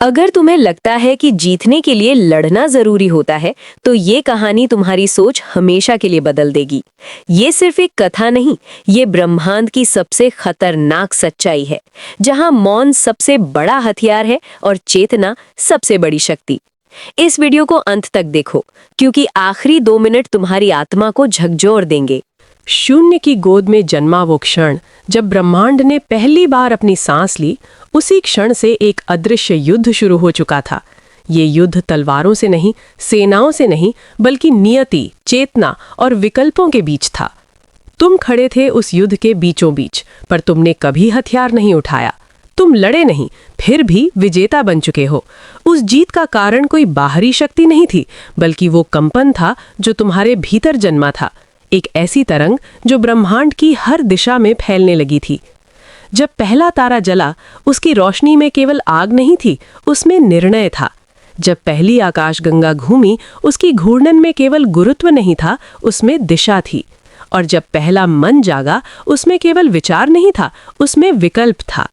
अगर तुम्हें लगता है कि जीतने के लिए लड़ना जरूरी होता है, तो ये कहानी तुम्हारी सोच हमेशा के लिए बदल देगी। ये सिर्फ एक कथा नहीं, ये ब्रह्मांड की सबसे खतरनाक सच्चाई है, जहां मौन सबसे बड़ा हथियार है और चेतना सबसे बड़ी शक्ति। इस वीडियो को अंत तक देखो, क्योंकि आखिरी 2 मिनट तुम्हारी आत्मा को झकझोर देंगे। शून्य की गोद में जन्मा वो क्षण जब ब्रह्मांड ने पहली बार अपनी सांस ली, उसी क्षण से एक अदृश्य युद्ध शुरू हो चुका था। ये युद्ध तलवारों से नहीं, सेनाओं से नहीं, बल्कि नियति, चेतना और विकल्पों के बीच था। तुम खड़े थे उस युद्ध के बीचों बीच, पर तुमने कभी हथियार नहीं उठाया। तुम लड़े नहीं, फिर भी विजेता बन चुके हो। उस जीत का कारण कोई बाहरी शक्ति नहीं थी, बल्कि वो कंपन था जो तुम्हारे भीतर जन्मा था। एक ऐसी तरंग जो ब्रह्मांड की हर दिशा में फैलने लगी थी। जब पहला तारा जला, उसकी रोशनी में केवल आग नहीं थी, उसमें निर्णय था। जब पहली आकाशगंगा घूमी, उसकी घूर्णन में केवल गुरुत्व नहीं था, उसमें दिशा थी। और जब पहला मन जागा, उसमें केवल विचार नहीं था, उसमें विकल्प था।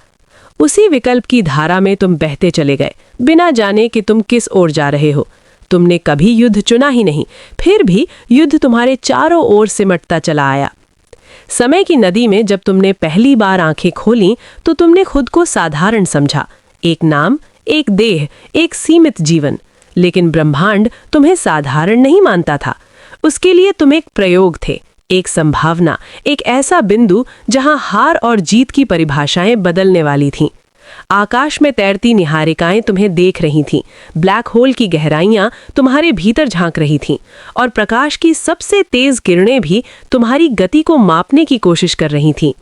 उसी विकल्प की धारा में तुम बहते चले गए, बिना जाने कि तुम किस ओर जा रहे हो। तुमने कभी युद्ध चुना ही नहीं, फिर भी युद्ध तुम्हारे चारों ओर सिमटता चला आया। समय की नदी में जब तुमने पहली बार आंखें खोलीं, तो तुमने खुद को साधारण समझा। एक नाम, एक देह, एक सीमित जीवन। लेकिन ब्रह्मांड तुम्हें साधारण नहीं मानता था। उसके लिए तुम एक प्रयोग थे, एक संभावना, एक ऐसा बिंदु जहां हार और जीत की परिभाषाएं बदलने वाली थीं। आकाश में तैरती निहारिकाएं तुम्हें देख रही थीं, ब्लैक होल की गहराइयां तुम्हारे भीतर झांक रही थीं, और प्रकाश की सबसे तेज किरणें भी तुम्हारी गति को मापने की कोशिश कर रही थीं।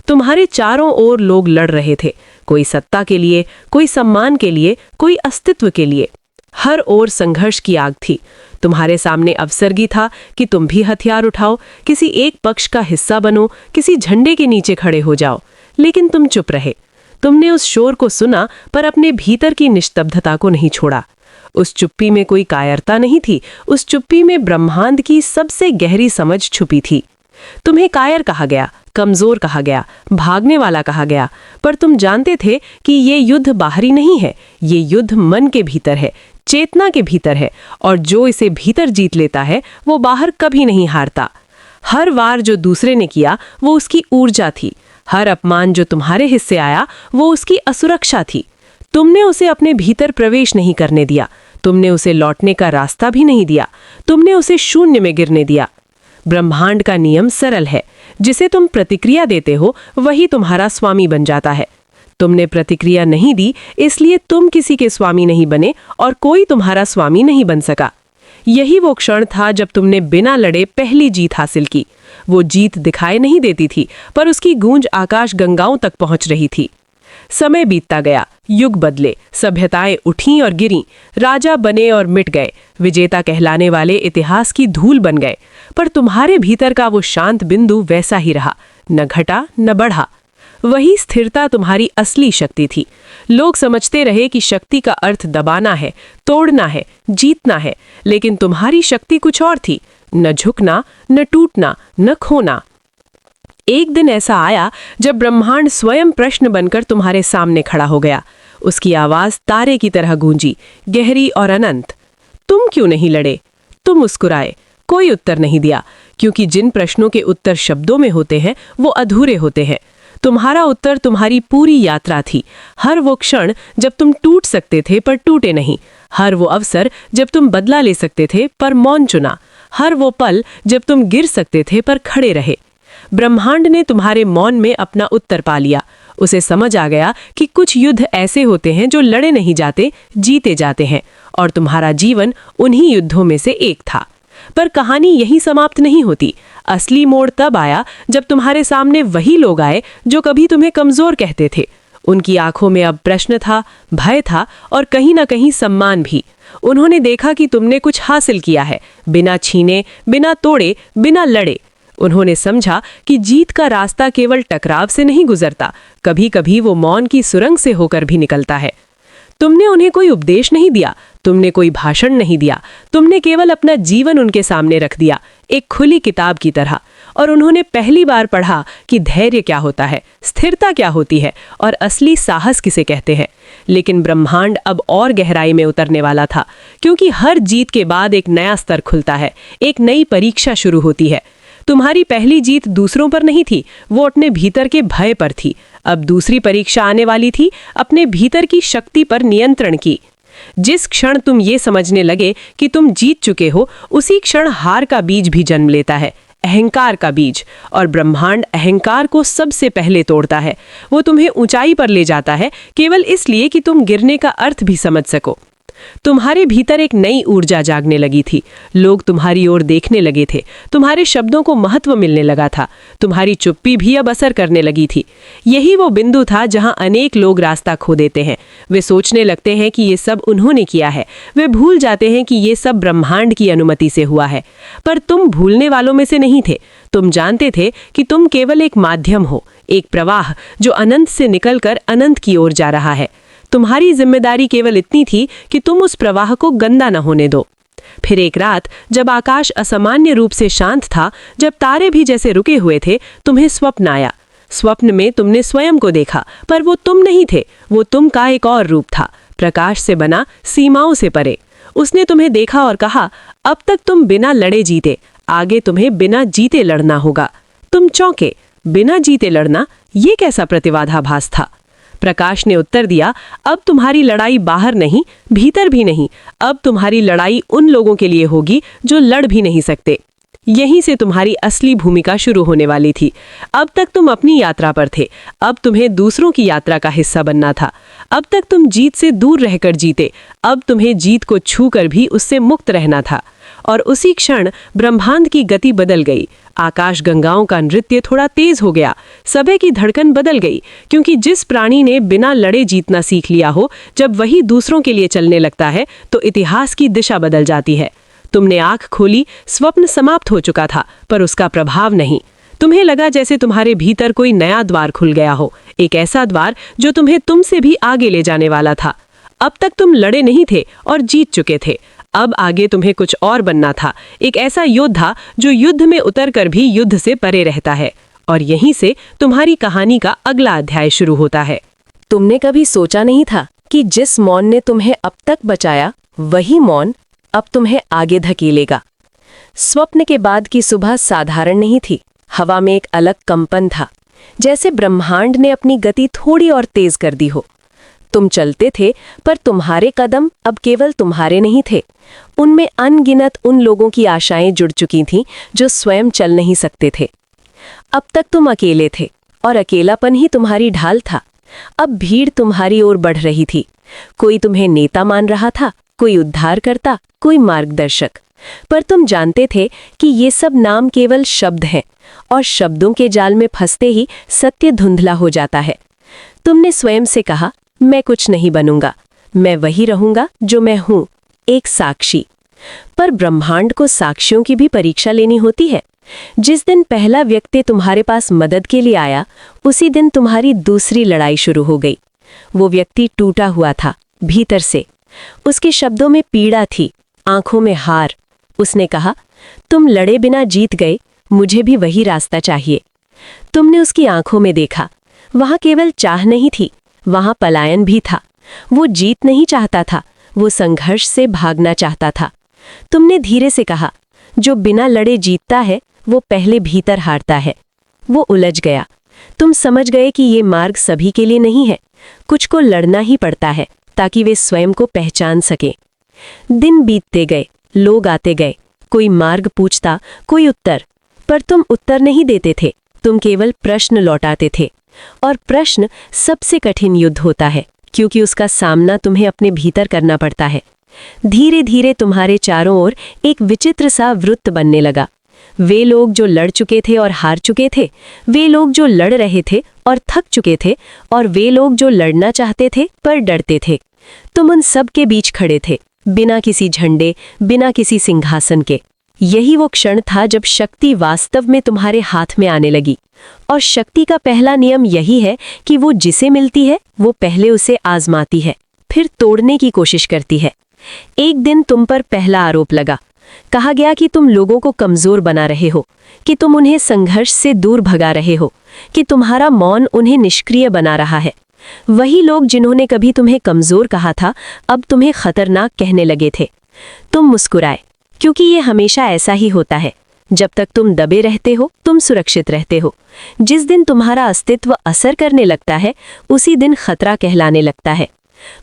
तुम्हारे चारों ओर लोग लड़ रहे थे, कोई सत्ता के लिए, कोई सम्मान के लिए, कोई अस्तित्व के लिए। हर ओर संघर्ष की आग थी। तुम्हारे सामने अवसरगी था कि तुम भी हथियार उठाओ, किसी एक पक्ष का हिस्सा बनो, किसी झंडे के नीचे खड़े हो जाओ। लेकिन तुम चुप रहे। तुमने उस शोर को सुना, पर अपने भीतर की निस्तब्धता को नहीं छोड़ा। उस चुप्पी में कोई कायरता नहीं थी, उस चुप्पी में ब्रह्मांड की सबसे गहरी समझ छुपी थी। तुम्हें कायर कहा गया, कमजोर कहा गया, भागने वाला कहा गया, पर तुम जानते थे कि ये युद्ध बाहरी नहीं है, ये युद्ध मन के भीतर है, चेतना के भीतर है, और जो इसे भीतर जीत लेता है वो बाहर कभी नहीं हारता। हर वार जो दूसरे ने किया वो उसकी ऊर्जा थी। हर अपमान जो तुम्हारे हिस्से आया वो उसकी असुरक्षा थी। तुमने उसे अपने भीतर प्रवेश नहीं करने दिया, तुमने उसे लौटने का रास्ता भी नहीं दिया, तुमने उसे शून्य में गिरने दिया। ब्रह्मांड का नियम सरल है, जिसे तुम प्रतिक्रिया देते हो वही तुम्हारा स्वामी बन जाता है। तुमने प्रतिक्रिया नहीं दी, इसलिए तुम किसी के स्वामी नहीं बने और कोई तुम्हारा स्वामी नहीं बन सका। यही वो क्षण था जब तुमने बिना लड़े पहली जीत हासिल की। वो जीत दिखाई नहीं देती थी, पर उसकी गूंज आकाश गंगाओं तक पहुंच रही थी। समय बीतता गया, युग बदले, सभ्यताएं उठीं और गिरीं, राजा बने और मिट गए, विजेता कहलाने वाले इतिहास की धूल बन गए। पर तुम्हारे भीतर का वो शांत बिंदु वैसा ही रहा, न घटा न बढ़ा। वही स्थिरता तुम्हारी असली शक्ति थी। लोग समझते रहे कि शक्ति का अर्थ दबाना है, तोड़ना है, जीतना है, लेकिन तुम्हारी शक्ति कुछ और थी। न झुकना, न टूटना, न खोना। एक दिन ऐसा आया जब ब्रह्मांड स्वयं प्रश्न बनकर तुम्हारे सामने खड़ा हो गया। उसकी आवाज तारे की तरह गूंजी, गहरी और अनंत। तुम क्यों नहीं लड़े? तुम मुस्कुराए। कोई उत्तर नहीं दिया, क्योंकि जिन प्रश्नों के उत्तर शब्दों में होते हैं वो अधूरे होते हैं। तुम्हारा उत्तर तुम्हारी पूरी यात्रा थी। हर वो क्षण जब तुम टूट सकते थे पर टूटे नहीं। हर वो अवसर जब तुम बदला ले सकते थे पर मौन चुना। हर वो पल जब तुम गिर सकते थे पर खड़े रहे। ब्रह्मांड ने तुम्हारे मौन में अपना उत्तर पा लिया। उसे समझ आ गया कि कुछ युद्ध ऐसे होते हैं जो लड़े नहीं जाते, जीते जाते हैं, और तुम्हारा जीवन उन्हीं युद्धों में से एक था। पर कहानी यही समाप्त नहीं होती। असली मोड़ तब आया जब तुम्हारे सामने वही लोग आए जो कभी तुम्हें कमजोर कहते थे। उनकी आंखों में अब प्रश्न था, भय था, और कहीं ना कहीं सम्मान भी। उन्होंने देखा कि तुमने कुछ हासिल किया है, बिना छीने, बिना तोड़े, बिना लड़े। उन्होंने समझा कि जीत का रास्ता केवल टकराव से नहीं गुजरता, कभी कभी वो मौन की सुरंग से होकर भी निकलता है। तुमने उन्हें कोई उपदेश नहीं दिया, तुमने कोई भाषण नहीं दिया, तुमने केवल अपना जीवन उनके सामने रख दिया, एक खुली किताब की तरह। और उन्होंने पहली बार पढ़ा कि धैर्य क्या होता है, स्थिरता क्या होती है, और असली साहस किसे कहते हैं। लेकिन ब्रह्मांड अब और गहराई में उतरने वाला था, क्योंकि हर जीत के बाद एक नया स्तर खुलता है, एक नई परीक्षा शुरू होती है। तुम्हारी पहली जीत दूसरों पर नहीं थी, वो अपने भीतर के भय पर थी। अब दूसरी परीक्षा आने वाली थी अपने भीतर की शक्ति पर नियंत्रण की। जिस क्षण तुम ये समझने लगे कि तुम जीत चुके हो, उसी क्षण हार का बीज भी जन्म लेता है, अहंकार का बीज। और ब्रह्मांड अहंकार को सबसे पहले तोड़ता है। वो तुम्हें ऊंचाई पर ले जाता है केवल इसलिए कि तुम गिरने का अर्थ भी समझ सको। तुम्हारे भीतर एक नई ऊर्जा जागने लगी थी। लोग तुम्हारी ओर देखने लगे थे, तुम्हारे शब्दों को महत्व मिलने लगा था, तुम्हारी चुप्पी भी अब असर करने लगी थी। यही वो बिंदु था जहां अनेक लोग रास्ता खो देते हैं। वे सोचने लगते हैं कि ये सब उन्होंने किया है, वे भूल जाते हैं कि ये सब ब्रह्मांड की अनुमति से हुआ है। पर तुम भूलने वालों में से नहीं थे। तुम जानते थे कि तुम केवल एक माध्यम हो, एक प्रवाह जो अनंत से निकलकर अनंत की ओर जा रहा है। तुम्हारी जिम्मेदारी केवल इतनी थी कि तुम उस प्रवाह को गंदा न होने दो। फिर एक रात जब आकाश असामान्य रूप से शांत था, जब तारे भी जैसे रुके हुए थे, तुम्हें स्वप्न आया। स्वप्न में तुमने स्वयं को देखा, पर वो तुम नहीं थे, वो तुम का एक और रूप था, प्रकाश से बना, सीमाओं से परे। उसने तुम्हें देखा और कहा, अब तक तुम बिना लड़े जीते, आगे तुम्हें बिना जीते लड़ना होगा। तुम चौंके, बिना जीते लड़ना, ये कैसा प्रतिवादाभास था? प्रकाश ने उत्तर दिया, अब तुम्हारी लड़ाई बाहर नहीं, भीतर भी नहीं। अब तुम्हारी लड़ाई उन लोगों के लिए होगी जो लड़ भी नहीं सकते। यहीं से तुम्हारी असली भूमिका शुरू होने वाली थी। अब तक तुम अपनी यात्रा पर थे, अब तुम्हें दूसरों की यात्रा का हिस्सा बनना था। अब तक तुम जीत से दूर रहकर जीते, अब तुम्हें जीत को छूकर भी उससे मुक्त रहना था। और उसी क्षण ब्रह्मांड की गति बदल गई। आकाश गंगाओं का नृत्य थोड़ा तेज हो गया, समय की धड़कन बदल गई, क्योंकि जिस प्राणी ने बिना लड़े जीतना सीख लिया हो, जब वही दूसरों के लिए चलने लगता है तो इतिहास की दिशा बदल जाती है। तुमने आंख खोली, स्वप्न समाप्त हो चुका था, पर उसका प्रभाव नहीं। तुम्हें लगा जैसे तुम्हारे भीतर कोई नया द्वार खुल गया हो, एक ऐसा द्वार जो तुम्हें तुमसे भी आगे ले जाने वाला था। अब तक तुम लड़े नहीं थे और जीत चुके थे। अब आगे तुम्हें कुछ और बनना था, एक ऐसा योद्धा जो युद्ध में उतरकर भी युद्ध से परे रहता है। और यहीं से तुम्हारी कहानी का अगला अध्याय शुरू होता है। तुमने कभी सोचा नहीं था कि जिस मौन ने तुम्हें अब तक बचाया, वही मौन अब तुम्हें आगे धकेलेगा। स्वप्न के बाद की सुबह साधारण नहीं थी। हवा में एक अलग कंपन था, जैसे ब्रह्मांड ने अपनी गति थोड़ी और तेज कर दी हो। तुम चलते थे, पर तुम्हारे कदम अब केवल तुम्हारे नहीं थे। उनमें अनगिनत उन लोगों की आशाएं जुड़ चुकी थीं जो स्वयं चल नहीं सकते थे। अब तक तुम अकेले थे और अकेलापन ही तुम्हारी ढाल था। अब भीड़ तुम्हारी ओर बढ़ रही थी। कोई तुम्हें नेता मान रहा था, कोई उद्धारकर्ता, कोई मार्गदर्शक। पर तुम जानते थे कि ये सब नाम केवल शब्द हैं, और शब्दों के जाल में फंसते ही सत्य धुंधला हो जाता है। तुमने स्वयं से कहा, मैं कुछ नहीं बनूंगा, मैं वही रहूंगा जो मैं हूं, एक साक्षी। पर ब्रह्मांड को साक्षियों की भी परीक्षा लेनी होती है। जिस दिन पहला व्यक्ति तुम्हारे पास मदद के लिए आया, उसी दिन तुम्हारी दूसरी लड़ाई शुरू हो गई। वो व्यक्ति टूटा हुआ था भीतर से। उसके शब्दों में पीड़ा थी, आंखों में हार। उसने कहा, तुम लड़े बिना जीत गए, मुझे भी वही रास्ता चाहिए। तुमने उसकी आंखों में देखा, वहां केवल चाह नहीं थी, वहां पलायन भी था। वो जीत नहीं चाहता था, वो संघर्ष से भागना चाहता था। तुमने धीरे से कहा, जो बिना लड़े जीतता है वो पहले भीतर हारता है। वो उलझ गया। तुम समझ गए कि ये मार्ग सभी के लिए नहीं है। कुछ को लड़ना ही पड़ता है ताकि वे स्वयं को पहचान सके। दिन बीतते गए, लोग आते गए, कोई मार्ग पूछता, कोई उत्तर। पर तुम उत्तर नहीं देते थे, तुम केवल प्रश्न लौटाते थे। और प्रश्न सबसे कठिन युद्ध होता है, क्योंकि उसका सामना तुम्हें अपने भीतर करना पड़ता है। धीरे धीरे तुम्हारे चारों ओर एक विचित्र सा वृत्त बनने लगा। वे लोग जो लड़ चुके थे और हार चुके थे, वे लोग जो लड़ रहे थे और थक चुके थे, और वे लोग जो लड़ना चाहते थे पर डरते थे। तुम उन सब के बीच खड़े थे, बिना किसी झंडे, बिना किसी सिंहासन के। यही वो क्षण था जब शक्ति वास्तव में तुम्हारे हाथ में आने लगी। और शक्ति का पहला नियम यही है कि वो जिसे मिलती है वो पहले उसे आजमाती है, फिर तोड़ने की कोशिश करती है। एक दिन तुम पर पहला आरोप लगा। कहा गया कि तुम लोगों को कमजोर बना रहे हो, कि तुम उन्हें संघर्ष से दूर भगा रहे हो, कि तुम्हारा मौन उन्हें निष्क्रिय बना रहा है। वही लोग जिन्होंने कभी तुम्हें कमजोर कहा था अब तुम्हें खतरनाक कहने लगे थे। तुम मुस्कुराए, क्योंकि ये हमेशा ऐसा ही होता है। जब तक तुम दबे रहते हो तुम सुरक्षित रहते हो। जिस दिन तुम्हारा अस्तित्व असर करने लगता है उसी दिन खतरा कहलाने लगता है।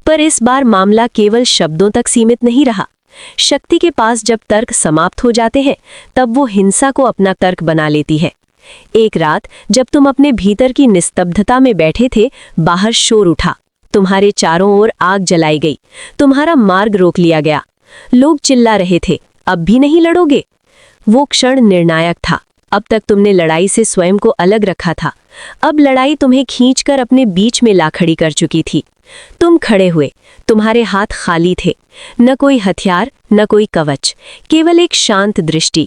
पर इस बार मामला केवल शब्दों तक सीमित नहीं रहा। शक्ति के पास जब तर्क समाप्त हो जाते हैं तब वो हिंसा को अपना तर्क बना लेती है। एक रात जब तुम अपने भीतर की निस्तब्धता में बैठे थे, बाहर शोर उठा। तुम्हारे चारों ओर आग जलाई गई। तुम्हारा मार्ग रोक लिया गया। लोग चिल्ला रहे थे, अब भी नहीं लड़ोगे? वो क्षण निर्णायक था। अब तक तुमने लड़ाई से स्वयं को अलग रखा था। अब लड़ाई तुम्हें खींचकर अपने बीच में ला खड़ी कर चुकी थी। तुम खड़े हुए, तुम्हारे हाथ खाली थे, न कोई हथियार न कोई कवच, केवल एक शांत दृष्टि।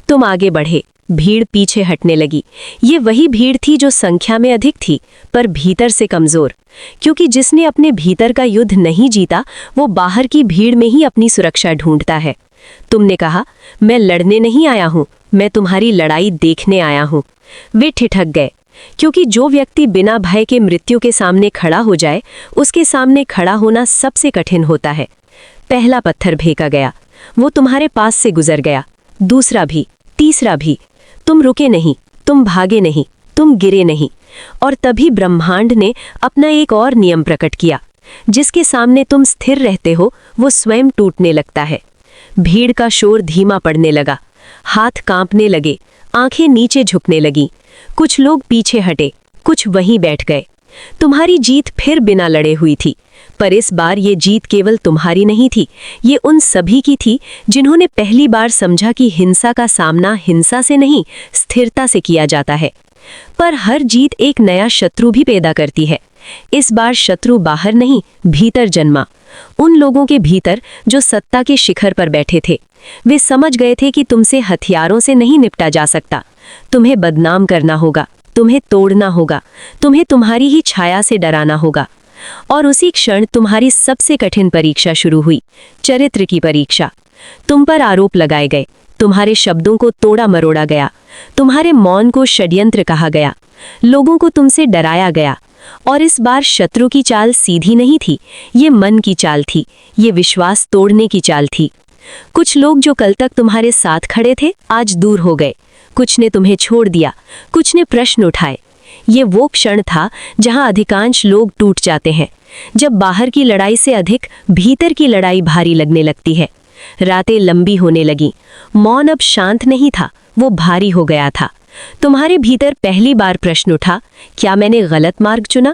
तुम आगे बढ़े, भीड़ पीछे हटने लगी। ये वही भीड़ थी जो संख्या में अधिक थी पर भीतर से कमजोर, क्योंकि जिसने अपने भीतर का युद्ध नहीं जीता वो बाहर की भीड़ में ही अपनी सुरक्षा ढूंढता है। तुमने कहा, मैं लड़ने नहीं आया हूं, मैं तुम्हारी लड़ाई देखने आया हूं। वे ठिठक गए, क्योंकि जो व्यक्ति बिना भय के मृत्यु के सामने खड़ा हो जाए उसके सामने खड़ा होना सबसे कठिन होता है। पहला पत्थर फेंका गया, वो तुम्हारे पास से गुजर गया। दूसरा भी, तीसरा भी। तुम रुके नहीं, तुम भागे नहीं, तुम गिरे नहीं। और तभी ब्रह्मांड ने अपना एक और नियम प्रकट किया। जिसके सामने तुम स्थिर रहते हो वो स्वयं टूटने लगता है। भीड़ का शोर धीमा पड़ने लगा, हाथ कांपने लगे, आंखें नीचे झुकने लगीं। कुछ लोग पीछे हटे, कुछ वहीं बैठ गए। तुम्हारी जीत फिर बिना लड़े हुई थी, पर इस बार ये जीत केवल तुम्हारी नहीं थी, ये उन सभी की थी जिन्होंने पहली बार समझा कि हिंसा का सामना हिंसा से नहीं स्थिरता से किया जाता है। पर हर जीत एक नया शत्रु भी पैदा करती है। इस बार शत्रु बाहर नहीं, भीतर जन्मा। उन लोगों के भीतर जो सत्ता के शिखर पर बैठे थे। वे समझ गए थे कि तुमसे हथियारों से नहीं निपटा जा सकता। तुम्हें बदनाम करना होगा, तुम्हें तोड़ना होगा, तुम्हें तुम्हारी ही छाया से डराना होगा। और उसी क्षण तुम्हारी सबसे कठिन परीक्षा शुरू हुई, चरित्र की परीक्षा। तुम पर आरोप लगाए गए, तुम्हारे शब्दों को तोड़ा मरोड़ा गया, तुम्हारे मौन को षड्यंत्र कहा गया, लोगों को तुमसे डराया गया। और इस बार शत्रु की चाल सीधी नहीं थी, ये मन की चाल थी, ये विश्वास तोड़ने की चाल थी। कुछ लोग जो कल तक तुम्हारे साथ खड़े थे आज दूर हो गए। कुछ ने तुम्हें छोड़ दिया, कुछ ने प्रश्न उठाए। ये वो क्षण था जहां अधिकांश लोग टूट जाते हैं, जब बाहर की लड़ाई से अधिक भीतर की लड़ाई भारी लगने लगती है। रातें लंबी होने लगीं, मौन अब शांत नहीं था, वो भारी हो गया था। तुम्हारे भीतर पहली बार प्रश्न उठा, क्या मैंने गलत मार्ग चुना?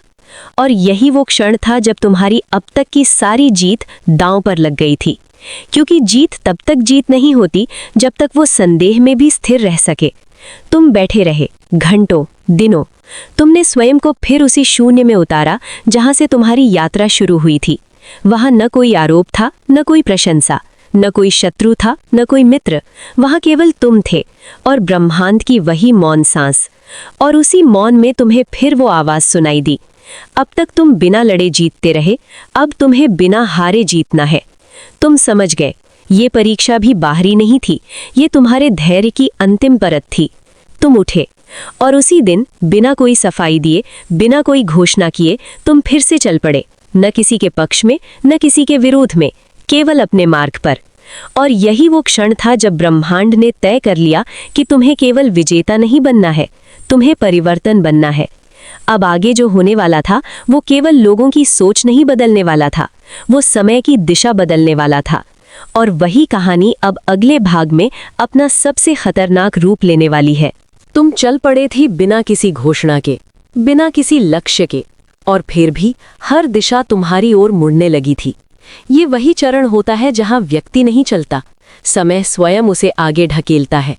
और यही वो क्षण था जब तुम्हारी अब तक की सारी जीत दांव पर लग गई थी। क्योंकि जीत तब तक जीत नहीं होती जब तक वो संदेह में भी स्थिर रह सके। तुम बैठे रहे घंटों, दिनों। तुमने स्वयं को फिर उसी शून्य में उतारा जहां से तुम्हारी यात्रा शुरू हुई थी। वहां न कोई आरोप था, न कोई प्रशंसा, न कोई शत्रु था, न कोई मित्र। वहां केवल तुम थे और ब्रह्मांड की वही मौन सांस। और उसी मौन में तुम्हें फिर वो आवाज सुनाई दी, अब तक तुम बिना लड़े जीतते रहे, अब तुम्हें बिना हारे जीतना है। तुम समझ गए, ये परीक्षा भी बाहरी नहीं थी, ये तुम्हारे धैर्य की अंतिम परत थी। तुम उठे और उसी दिन बिना कोई सफाई दिए, बिना कोई घोषणा किए तुम फिर से चल पड़े, न किसी के पक्ष में न किसी के विरोध में, केवल अपने मार्ग पर। और यही वो क्षण था जब ब्रह्मांड ने तय कर लिया कि तुम्हें केवल विजेता नहीं बनना है, तुम्हें परिवर्तन बनना है। अब आगे जो होने वाला था वो केवल लोगों की सोच नहीं बदलने वाला था, वो समय की दिशा बदलने वाला था। और वही कहानी अब अगले भाग में अपना सबसे खतरनाक रूप लेने वाली है। तुम चल पड़े थी बिना किसी घोषणा के, बिना किसी लक्ष्य के, और फिर भी हर दिशा तुम्हारी ओर मुड़ने लगी थी। ये वही चरण होता है जहां व्यक्ति नहीं चलता, समय स्वयं उसे आगे ढकेलता है।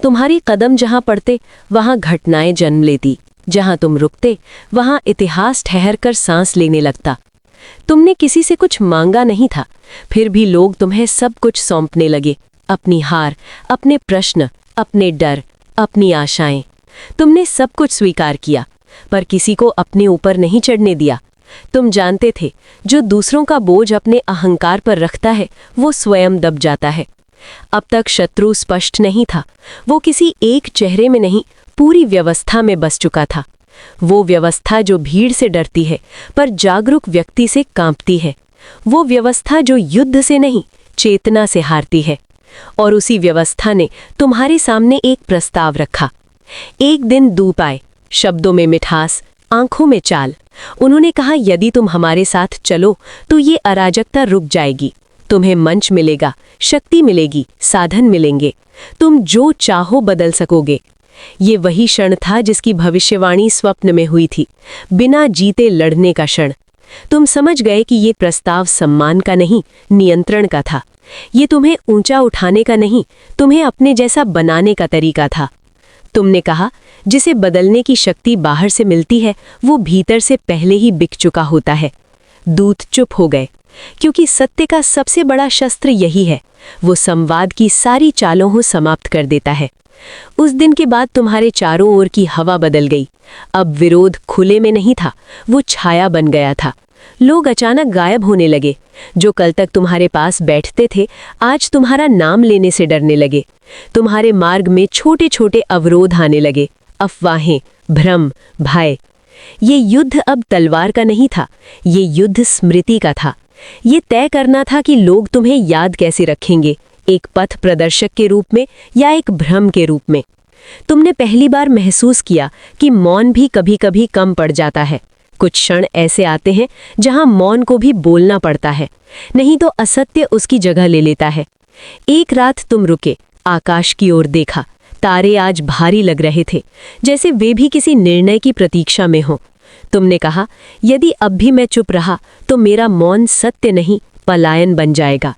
तुम्हारी कदम जहां पड़ते वहां घटनाएं जन्म लेती, जहां तुम रुकते वहां इतिहास ठहर कर सांस लेने लगता। तुमने किसी से कुछ मांगा नहीं था, फिर भी लोग तुम्हें सब कुछ सौंपने लगे, अपनी हार, अपने प्रश्न, अपने डर, अपनी आशाएं। तुमने सब कुछ स्वीकार किया, पर किसी को अपने ऊपर नहीं चढ़ने दिया। तुम जानते थे, जो दूसरों का बोझ अपने अहंकार पर रखता है वो स्वयं दब जाता है। अब तक शत्रु स्पष्ट नहीं था, वो किसी एक चेहरे में नहीं पूरी व्यवस्था में बस चुका था। वो व्यवस्था जो भीड़ से डरती है पर जागरूक व्यक्ति से कांपती है। वो व्यवस्था जो युद्ध से नहीं, चेतना से हारती है। और उसी व्यवस्था ने तुम्हारे सामने एक प्रस्ताव रखा। एक दिन दूप आए, शब्दों में मिठास, आंखों में चाल। उन्होंने कहा, यदि तुम हमारे साथ चलो तो ये अराजकता रुक जाएगी। तुम्हें मंच मिलेगा, शक्ति मिलेगी, साधन मिलेंगे। तुम जो चाहो बदल सकोगे। ये वही क्षण था जिसकी भविष्यवाणी स्वप्न में हुई थी, बिना जीते लड़ने का क्षण। तुम समझ गए कि ये प्रस्ताव सम्मान का नहीं, नियंत्रण का था। ये तुम्हें ऊंचा उठाने का नहीं, तुम्हें अपने जैसा बनाने का तरीका था। तुमने कहा, जिसे बदलने की शक्ति बाहर से मिलती है वो भीतर से पहले ही बिक चुका होता है। दूत चुप हो गए, क्योंकि सत्य का सबसे बड़ा शस्त्र यही है, वो संवाद की सारी चालों को समाप्त कर देता है। उस दिन के बाद तुम्हारे चारों ओर की हवा बदल गई। अब विरोध खुले में नहीं था, वो छाया बन गया था। लोग अचानक गायब होने लगे। जो कल तक तुम्हारे पास बैठते थे, आज तुम्हारा नाम लेने से डरने लगे। तुम्हारे मार्ग में छोटे छोटे अवरोध आने लगे, अफवाहें, भ्रम, भय। ये युद्ध अब तलवार का नहीं था, ये युद्ध स्मृति का था। ये तय करना था कि लोग तुम्हें याद कैसे रखेंगे, एक पथ प्रदर्शक के रूप में या एक भ्रम के रूप में। तुमने पहली बार महसूस किया कि मौन भी कभी कभी कम पड़ जाता है। कुछ क्षण ऐसे आते हैं जहां मौन को भी बोलना पड़ता है, नहीं तो असत्य उसकी जगह ले लेता है। एक रात तुम रुके, आकाश की ओर देखा। तारे आज भारी लग रहे थे, जैसे वे भी किसी निर्णय की प्रतीक्षा में हों। तुमने कहा, यदि अब भी मैं चुप रहा तो मेरा मौन सत्य नहीं, पलायन बन जाएगा।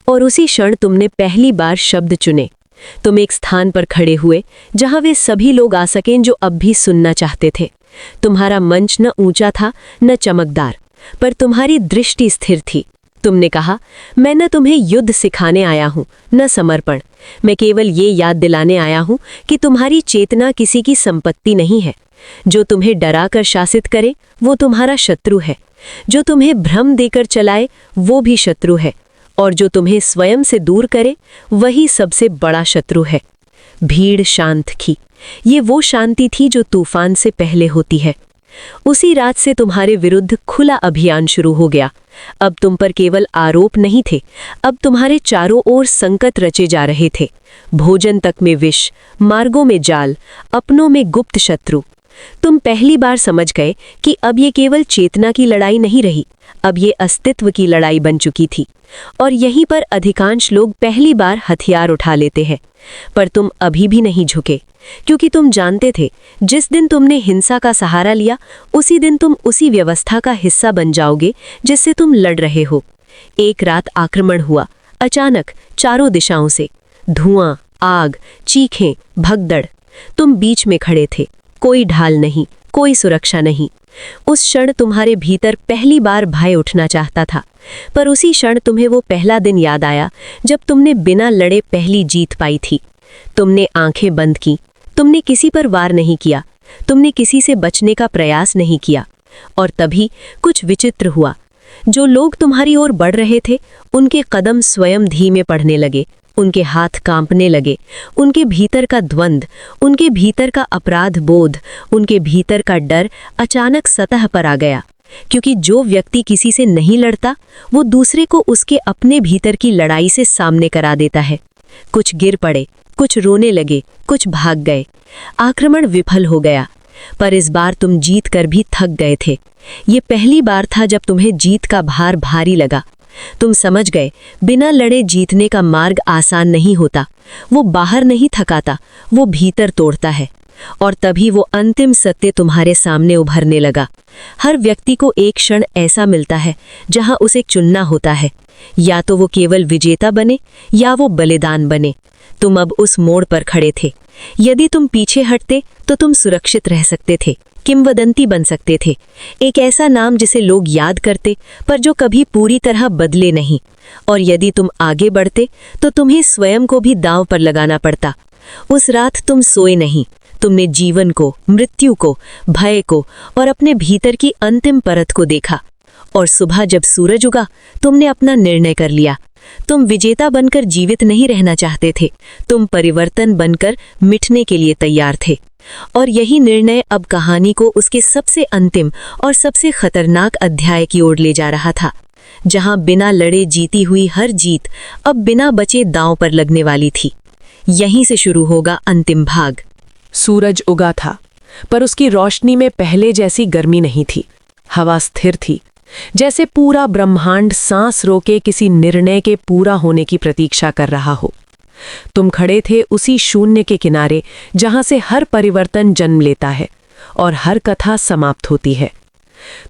और उसी क्षण तुमने पहली बार शब्द चुने। तुम एक स्थान पर खड़े हुए जहां वे सभी लोग आ सकें जो अब भी सुनना चाहते थे। तुम्हारा मंच न ऊंचा था न चमकदार, पर तुम्हारी दृष्टि स्थिर थी। तुमने कहा, मैं न तुम्हें युद्ध सिखाने आया हूं, न समर्पण। मैं केवल ये याद दिलाने आया हूं कि तुम्हारी चेतना किसी की संपत्ति नहीं है। जो तुम्हें डरा कर शासित करे वो तुम्हारा शत्रु है। जो तुम्हें भ्रम देकर चलाए वो भी शत्रु है। और जो तुम्हें स्वयं से दूर करे वही सबसे बड़ा शत्रु है। भीड़ शांत थी। ये वो शांति थी जो तूफान से पहले होती है। उसी रात से तुम्हारे विरुद्ध खुला अभियान शुरू हो गया। अब तुम पर केवल आरोप नहीं थे, अब तुम्हारे चारों ओर संकट रचे जा रहे थे। भोजन तक में विष, मार्गों में जाल, अपनों में गुप्त शत्रु। तुम पहली बार समझ गए कि अब ये केवल चेतना की लड़ाई नहीं रही, अब ये अस्तित्व की लड़ाई बन चुकी थी। और यहीं पर अधिकांश लोग पहली बार हथियार उठा लेते हैं। पर तुम अभी भी नहीं झुके, क्योंकि तुम जानते थे जिस दिन तुमने हिंसा का सहारा लिया उसी दिन तुम उसी व्यवस्था का हिस्सा बन जाओगे जिससे तुम लड़ रहे हो। एक रात आक्रमण हुआ, अचानक, चारों दिशाओं से। धुआं, आग, चीखें, भगदड़। तुम बीच में खड़े थे, कोई ढाल नहीं, कोई सुरक्षा नहीं। उस क्षण तुम्हारे भीतर पहली बार भय उठना चाहता था, पर उसी क्षण तुम्हें वो पहला दिन याद आया जब तुमने बिना लड़े पहली जीत पाई थी। तुमने आंखें बंद की, तुमने किसी पर वार नहीं किया, तुमने किसी से बचने का प्रयास नहीं किया। और तभी कुछ विचित्र हुआ। जो लोग तुम्हारी ओर बढ़ रहे थे उनके कदम स्वयं धीमे पड़ने लगे, उनके हाथ कांपने लगे। उनके भीतर का द्वंद्व, उनके भीतर का अपराध बोध, उनके भीतर का डर अचानक सतह पर आ गया। क्योंकि जो व्यक्ति किसी से नहीं लड़ता वो दूसरे को उसके अपने भीतर की लड़ाई से सामने करा देता है। कुछ गिर पड़े, कुछ रोने लगे, कुछ भाग गए। आक्रमण विफल हो गया, पर इस बार तुम जीत कर भी थक गए थे। ये पहली बार था जब तुम्हें जीत का भार भारी लगा। तुम समझ गए, बिना लड़े जीतने का मार्ग आसान नहीं होता। वो बाहर नहीं थकाता, वो भीतर तोड़ता है। और तभी वो अंतिम सत्य तुम्हारे सामने उभरने लगा। हर व्यक्ति को एक क्षण ऐसा मिलता है जहां उसे चुनना होता है, या तो वो केवल विजेता बने या वो बलिदान बने। तुम अब उस मोड़ पर खड़े थे। यदि तुम पीछे हटते तो तुम सुरक्षित रह सकते थे, किंवदंती बन सकते थे, एक ऐसा नाम जिसे लोग याद करते पर जो कभी पूरी तरह बदले नहीं। और यदि तुम आगे बढ़ते तो तुम्हें स्वयं को भी दांव पर लगाना पड़ता। उस रात तुम सोए नहीं। तुमने जीवन को, मृत्यु को, भय को और अपने भीतर की अंतिम परत को देखा। और सुबह जब सूरज उगा तुमने अपना निर्णय कर लिया। तुम विजेता बनकर जीवित नहीं रहना चाहते थे, तुम परिवर्तन बनकर मिटने के लिए तैयार थे। और यही निर्णय अब कहानी को उसके सबसे अंतिम और सबसे खतरनाक अध्याय की ओर ले जा रहा था, जहां बिना लड़े जीती हुई हर जीत अब बिना बचे दांव पर लगने वाली थी। यहीं से शुरू होगा अंतिम भाग। सूरज उगा था, पर उसकी रोशनी में पहले जैसी गर्मी नहीं थी। हवा स्थिर थी, जैसे पूरा ब्रह्मांड सांस रोके किसी निर्णय के पूरा होने की प्रतीक्षा कर रहा हो। तुम खड़े थे उसी शून्य के किनारे जहां से हर परिवर्तन जन्म लेता है और हर कथा समाप्त होती है।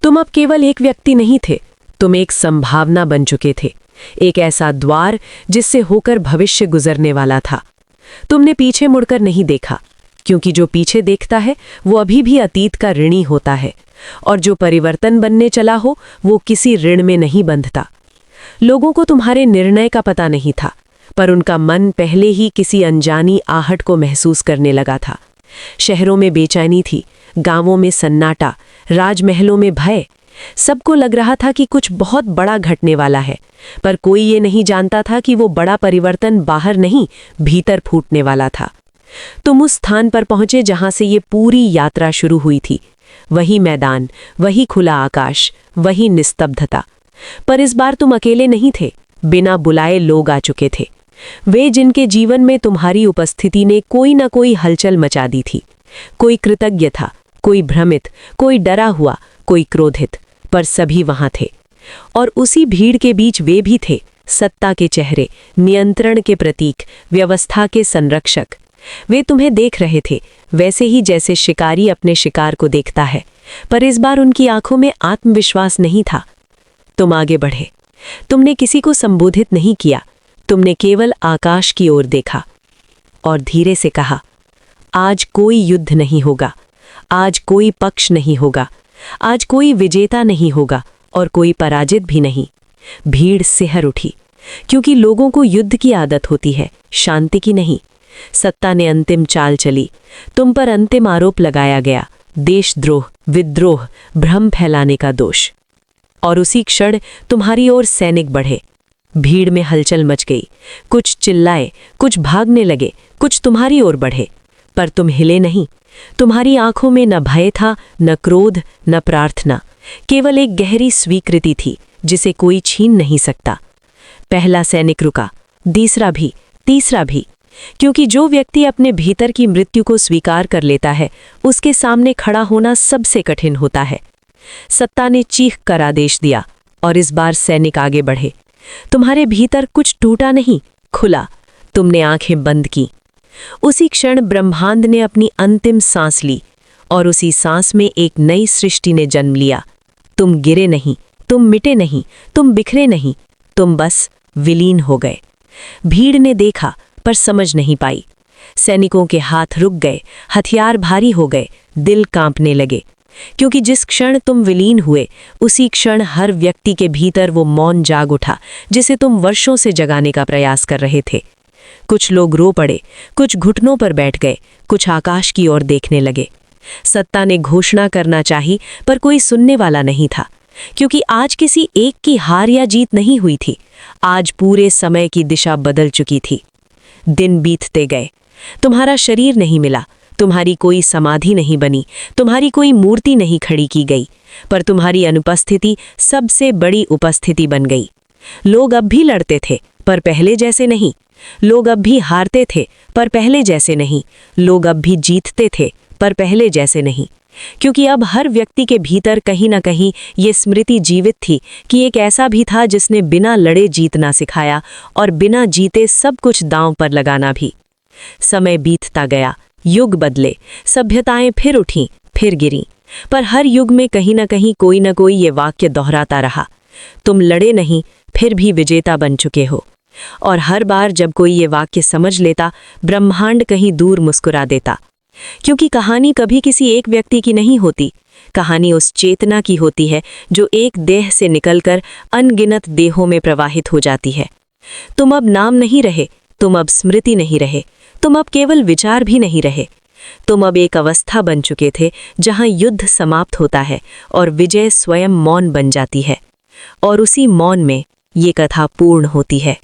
तुम अब केवल एक व्यक्ति नहीं थे, तुम एक संभावना बन चुके थे, एक ऐसा द्वार जिससे होकर भविष्य गुजरने वाला था। तुमने पीछे मुड़कर नहीं देखा, क्योंकि जो पीछे देखता है वो अभी भी अतीत का ऋणी होता है, और जो परिवर्तन बनने चला हो वो किसी ऋण में नहीं बंधता। लोगों को तुम्हारे निर्णय का पता नहीं था, पर उनका मन पहले ही किसी अनजानी आहट को महसूस करने लगा था। शहरों में बेचैनी थी, गांवों में सन्नाटा, राजमहलों में भय। सबको लग रहा था कि कुछ बहुत बड़ा घटने वाला है, पर कोई ये नहीं जानता था कि वो बड़ा परिवर्तन बाहर नहीं, भीतर फूटने वाला था। तुम उस स्थान पर पहुंचे जहां से ये पूरी यात्रा शुरू हुई थी। वही मैदान, वही खुला आकाश, वही निस्तब्धता। पर इस बार तुम अकेले नहीं थे, बिना बुलाए लोग आ चुके थे। वे जिनके जीवन में तुम्हारी उपस्थिति ने कोई न कोई हलचल मचा दी थी। कोई कृतज्ञ था, कोई भ्रमित, कोई डरा हुआ, कोई क्रोधित, पर सभी वहां थे। और उसी भीड़ के बीच वे भी थे, सत्ता के चेहरे, नियंत्रण के प्रतीक, व्यवस्था के संरक्षक। वे तुम्हें देख रहे थे, वैसे ही जैसे शिकारी अपने शिकार को देखता है, पर इस बार उनकी आंखों में आत्मविश्वास नहीं था। तुम आगे बढ़े। तुमने किसी को संबोधित नहीं किया, तुमने केवल आकाश की ओर देखा और धीरे से कहा, आज कोई युद्ध नहीं होगा, आज कोई पक्ष नहीं होगा, आज कोई विजेता नहीं होगा और कोई पराजित भी नहीं। भीड़ सिहर उठी, क्योंकि लोगों को युद्ध की आदत होती है, शांति की नहीं। सत्ता ने अंतिम चाल चली, तुम पर अंतिम आरोप लगाया गया, देशद्रोह, विद्रोह, भ्रम फैलाने का दोष। और उसी क्षण तुम्हारी ओर सैनिक बढ़े। भीड़ में हलचल मच गई, कुछ चिल्लाए, कुछ भागने लगे, कुछ तुम्हारी ओर बढ़े, पर तुम हिले नहीं। तुम्हारी आंखों में न भय था, न क्रोध, न प्रार्थना, केवल एक गहरी स्वीकृति थी जिसे कोई छीन नहीं सकता। पहला सैनिक रुका, दूसरा भी, तीसरा भी, क्योंकि जो व्यक्ति अपने भीतर की मृत्यु को स्वीकार कर लेता है, उसके सामने खड़ा होना सबसे कठिन होता है। सत्ता ने चीख कर आदेश दिया और इस बार सैनिक आगे बढ़े। तुम्हारे भीतर कुछ टूटा नहीं, खुला। तुमने आंखें बंद की। उसी क्षण ब्रह्मांड ने अपनी अंतिम सांस ली और उसी सांस में एक नई सृष्टि ने जन्म लिया। तुम गिरे नहीं, तुम मिटे नहीं, तुम बिखरे नहीं, तुम बस विलीन हो गए। भीड़ ने देखा पर समझ नहीं पाई। सैनिकों के हाथ रुक गए, हथियार भारी हो गए, दिल कांपने लगे, क्योंकि जिस क्षण तुम विलीन हुए उसी क्षण हर व्यक्ति के भीतर वो मौन जाग उठा जिसे तुम वर्षों से जगाने का प्रयास कर रहे थे। कुछ लोग रो पड़े, कुछ घुटनों पर बैठ गए, कुछ आकाश की ओर देखने लगे। सत्ता ने घोषणा करना चाही, पर कोई सुनने वाला नहीं था, क्योंकि आज किसी एक की हार या जीत नहीं हुई थी, आज पूरे समय की दिशा बदल चुकी थी। दिन बीतते गए, तुम्हारा शरीर नहीं मिला, तुम्हारी कोई समाधि नहीं बनी, तुम्हारी कोई मूर्ति नहीं खड़ी की गई, पर तुम्हारी अनुपस्थिति सबसे बड़ी उपस्थिति बन गई। लोग अब भी लड़ते थे, पर पहले जैसे नहीं। लोग अब भी हारते थे, पर पहले जैसे नहीं। लोग अब भी जीतते थे, पर पहले जैसे नहीं, क्योंकि अब हर व्यक्ति के भीतर कहीं ना कहीं ये स्मृति जीवित थी कि एक ऐसा भी था जिसने बिना लड़े जीतना सिखाया और बिना जीते सब कुछ दांव पर लगाना भी। समय बीतता गया, युग बदले, सभ्यताएं फिर उठीं, फिर गिरीं, पर हर युग में कहीं ना कहीं कोई ना कोई ये वाक्य दोहराता रहा, तुम लड़े नहीं, फिर भी विजेता बन चुके हो। और हर बार जब कोई ये वाक्य समझ लेता, ब्रह्मांड कहीं दूर मुस्कुरा देता, क्योंकि कहानी कभी किसी एक व्यक्ति की नहीं होती। कहानी उस चेतना की होती है जो एक देह से निकलकर अनगिनत देहों में प्रवाहित हो जाती है। तुम अब नाम नहीं रहे, तुम अब स्मृति नहीं रहे, तुम अब केवल विचार भी नहीं रहे। तुम अब एक अवस्था बन चुके थे जहां युद्ध समाप्त होता है और विजय स्वयं मौन बन जाती है, और उसी मौन में ये कथा पूर्ण होती है।